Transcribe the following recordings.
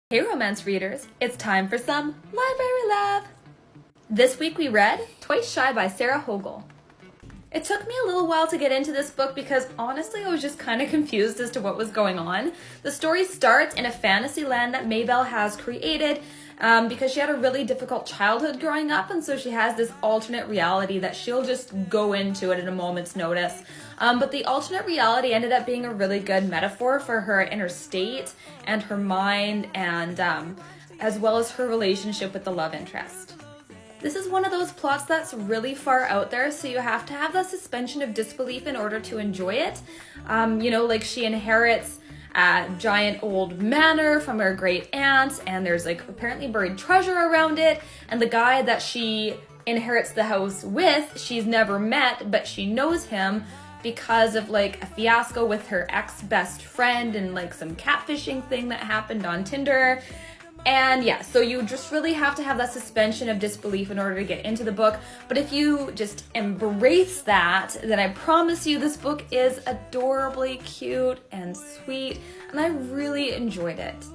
Hey romance readers, it's time for some library love! This week we read Twice Shy by Sarah Hogle. It took me a little while to get into this book because honestly I was just kind of confused as to what was going on. The story starts in a fantasy land that Mabel has created because she had a really difficult childhood growing up, and so she has this alternate reality that she'll just go into it at a moment's notice. But the alternate reality ended up being a really good metaphor for her inner state and her mind, and as well as her relationship with the love interest. This is one of those plots that's really far out there, so you have to have that suspension of disbelief in order to enjoy it. Like she inherits a giant old manor from her great aunt, and there's like apparently buried treasure around it, and the guy that she inherits the house with, she's never met, but she knows him because of like a fiasco with her ex-best friend and like some catfishing thing that happened on Tinder. And yeah, so you just really have to have that suspension of disbelief in order to get into the book. But if you just embrace that, then I promise you this book is adorably cute and sweet, and I really enjoyed it.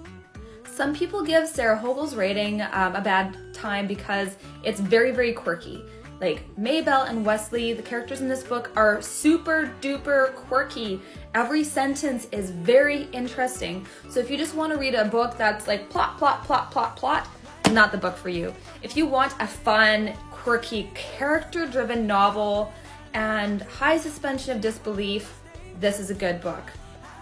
Some people give Sarah Hogle's rating a bad time because it's very, very quirky. Like Mabel and Wesley, the characters in this book, are super duper quirky. Every sentence is very interesting. So if you just want to read a book that's like plot, plot, plot, plot, plot, not the book for you. If you want a fun, quirky, character-driven novel and high suspension of disbelief, this is a good book.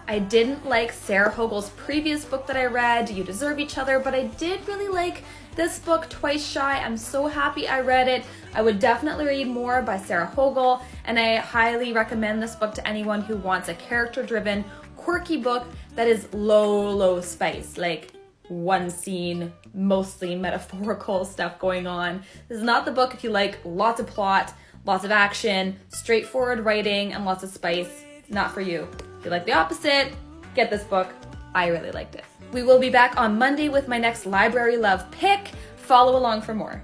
I didn't like Sarah Hogle's previous book that I read, You Deserve Each Other, but I did really like this book, Twice Shy. I'm so happy I read it. I would definitely read more by Sarah Hogle, and I highly recommend this book to anyone who wants a character-driven, quirky book that is low spice, like one scene, mostly metaphorical stuff going on. This is not the book if you like lots of plot, lots of action, straightforward writing, and lots of spice. Not for you. If you like the opposite, get this book. I really liked it. We will be back on Monday with my next library love pick. Follow along for more.